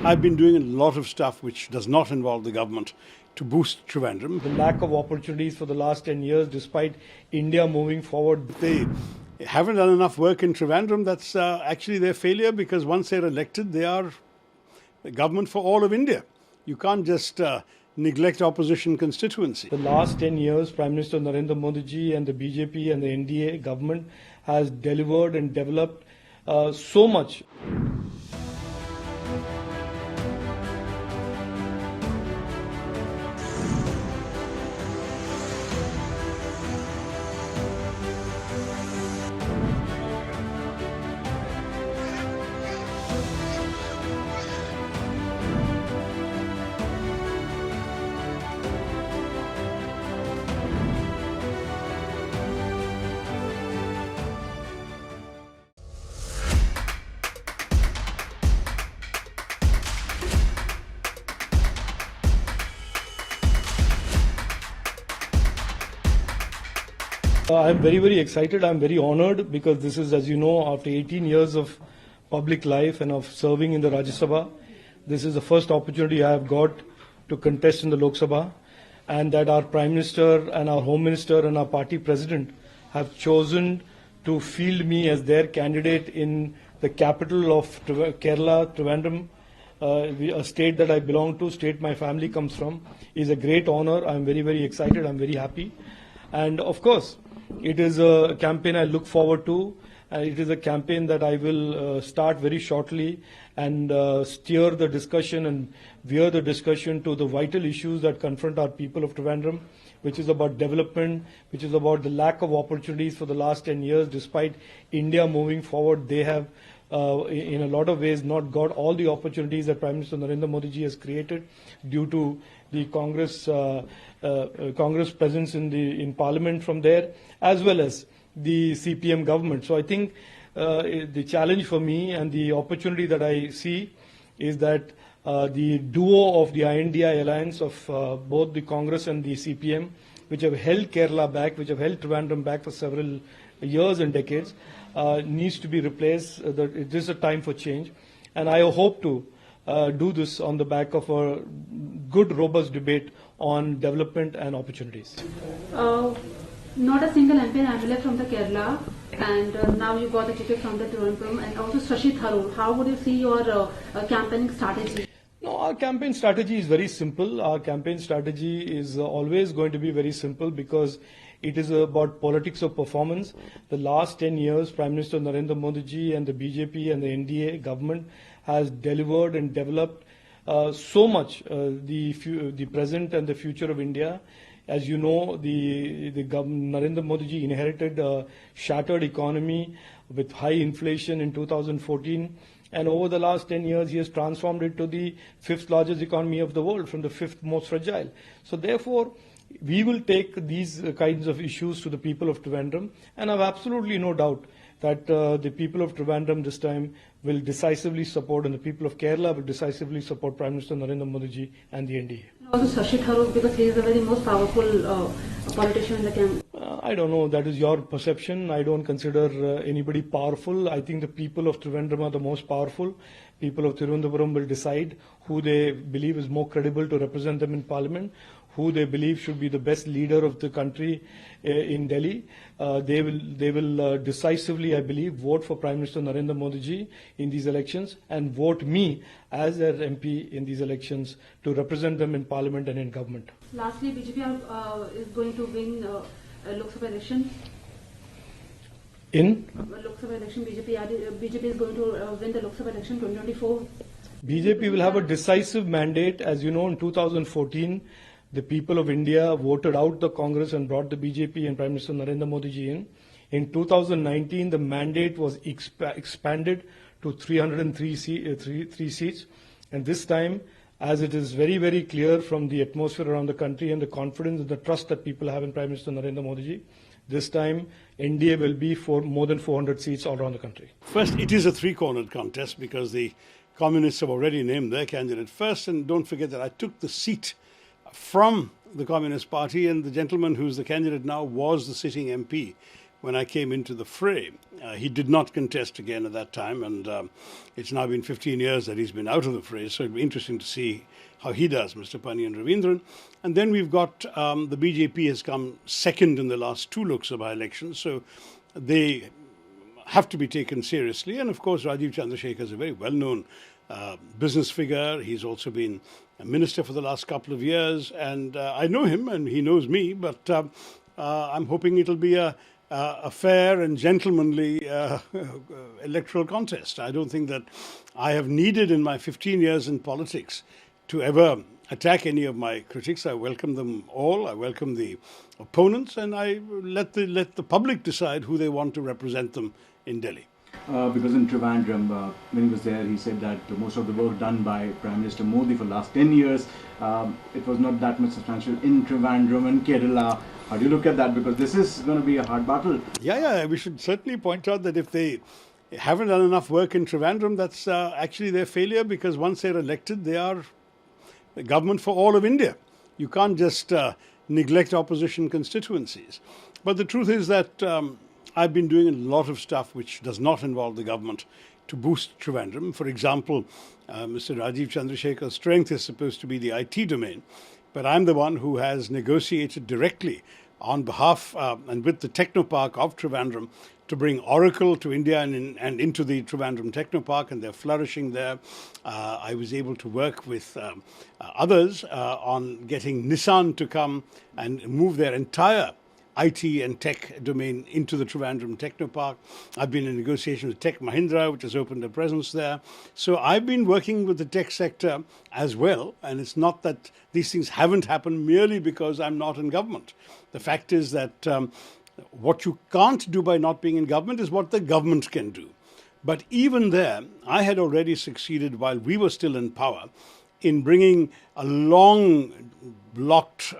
I've been doing a lot of stuff which does not involve the government to boost Trivandrum. The lack of opportunities for the last 10 years, despite India moving forward. They haven't done enough work in Trivandrum. That's actually their failure, because once they're elected, they are the government for all of India. You can't just neglect opposition constituency. The last 10 years, Prime Minister Narendra Modi ji and the BJP and the NDA government has delivered and developed so much. I'm very, very excited. I'm very honored because this is, as you know, after 18 years of public life and of serving in the Rajya Sabha, this is the first opportunity I have got to contest in the Lok Sabha, and that our Prime Minister and our Home Minister and our party President have chosen to field me as their candidate in the capital of Kerala, Trivandrum, a state that I belong to, state my family comes from, is a great honor. I'm very, very excited. I'm very happy. And of course, it is a campaign I look forward to. It is a campaign that I will start very shortly and steer the discussion and veer the discussion to the vital issues that confront our people of Trivandrum, which is about development, which is about the lack of opportunities for the last 10 years. Despite India moving forward, they have in a lot of ways not got all the opportunities that Prime Minister Narendra Modi ji has created due to the Congress presence in Parliament from there, as well as the CPM government. So I think the challenge for me and the opportunity that I see is that the duo of the INDI alliance of both the Congress and the CPM, which have held Kerala back, which have held Trivandrum back for several years and decades, needs to be replaced. It is a time for change. And I hope to do this on the back of a good, robust debate on development and opportunities. Not a single MP and MLA from the Kerala, and now you got the ticket from the Trivandrum, and also Shashi Tharoor. How would you see your campaigning strategy? No, our campaign strategy is very simple. Our campaign strategy is always going to be very simple because it is about politics of performance. The last 10 years, Prime Minister Narendra Modi ji and the BJP and the NDA government has delivered and developed so much the present and the future of India. As you know, Narendra Modi ji inherited a shattered economy with high inflation in 2014. And over the last 10 years, he has transformed it to the fifth largest economy of the world, from the fifth most fragile. So therefore, we will take these kinds of issues to the people of Trivandrum, and I have absolutely no doubt that the people of Trivandrum this time will decisively support, and the people of Kerala will decisively support Prime Minister Narendra Modi ji and the NDA. Also Shashi Tharoor, because he is the very most powerful politician in the camp. I don't know, that is your perception. I don't consider anybody powerful. I think the people of Trivandrum are the most powerful. People of Thiruvananthapuram will decide who they believe is more credible to represent them in Parliament, who they believe should be the best leader of the country in Delhi. They will decisively, I believe, vote for Prime Minister Narendra Modi ji in these elections and vote me as their MP in these elections to represent them in Parliament and in government. Lastly, BJP is going to win Lok Sabha election. In Lok Sabha election, BJP is going to win the Lok Sabha election 2024. BJP will have a decisive mandate. As you know, in 2014, the people of India voted out the Congress and brought the BJP and Prime Minister Narendra Modi ji in. In 2019, the mandate was expanded to 303 seats. And this time, as it is very, very clear from the atmosphere around the country and the confidence and the trust that people have in Prime Minister Narendra Modi ji, this time NDA will be for more than 400 seats all around the country. First, it is a three-cornered contest because the Communists have already named their candidate first. And don't forget that I took the seat from the Communist Party, and the gentleman who's the candidate now was the sitting MP when I came into the fray. He did not contest again at that time, and it's now been 15 years that he's been out of the fray, so it'll be interesting to see how he does, Mr. Pani and Ravindran. And then we've got the BJP has come second in the last two Lok Sabha elections, so they have to be taken seriously. And of course, Rajeev Chandrasekhar is a very well-known business figure. He's also been a minister for the last couple of years, and I know him and he knows me, but I'm hoping it'll be a fair and gentlemanly electoral contest. I don't think that I have needed in my 15 years in politics to ever attack any of my critics. I welcome them all. I welcome the opponents, and I let the public decide who they want to represent them in Delhi. Because in Trivandrum, when he was there, he said that most of the work done by Prime Minister Modi for the last 10 years, it was not that much substantial in Trivandrum and Kerala. How do you look at that? Because this is going to be a hard battle. Yeah, we should certainly point out that if they haven't done enough work in Trivandrum, that's actually their failure, because once they're elected, they are the government for all of India. You can't just neglect opposition constituencies. But the truth is that I've been doing a lot of stuff which does not involve the government to boost Trivandrum. For example, Mr. Rajeev Chandrasekhar's strength is supposed to be the IT domain, but I'm the one who has negotiated directly on behalf and with the Technopark of Trivandrum to bring Oracle to India and into the Trivandrum Technopark, and they're flourishing there. I was able to work with others on getting Nissan to come and move their entire IT and tech domain into the Trivandrum Technopark. I've been in negotiation with Tech Mahindra, which has opened a presence there. So I've been working with the tech sector as well, and it's not that these things haven't happened merely because I'm not in government. The fact is that what you can't do by not being in government is what the government can do. But even there, I had already succeeded while we were still in power in bringing a long blocked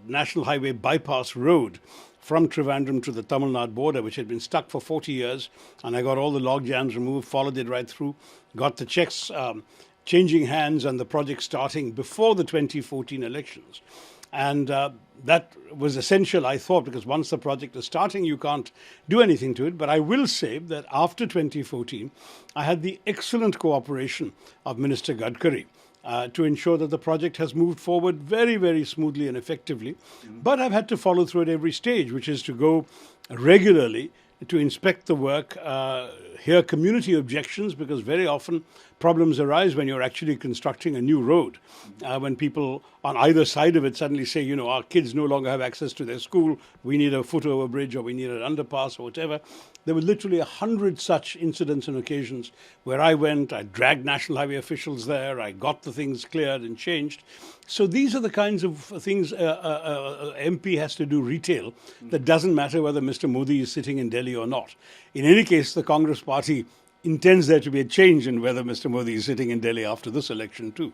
National Highway bypass road from Trivandrum to the Tamil Nadu border, which had been stuck for 40 years. And I got all the log jams removed, followed it right through, got the checks changing hands and the project starting before the 2014 elections. And that was essential, I thought, because once the project is starting, you can't do anything to it. But I will say that after 2014, I had the excellent cooperation of Minister Gadkari to ensure that the project has moved forward very, very smoothly and effectively. But I've had to follow through at every stage, which is to go regularly to inspect the work, hear community objections, because very often problems arise when you're actually constructing a new road. When people on either side of it suddenly say, you know, our kids no longer have access to their school, we need a foot over bridge or we need an underpass or whatever. There were literally 100 such incidents and occasions where I went, I dragged National Highway officials there, I got the things cleared and changed. So these are the kinds of things MP has to do retail that doesn't matter whether Mr. Modi is sitting in Delhi or not. In any case, the Congress party intends there to be a change in whether Mr. Modi is sitting in Delhi after this election too.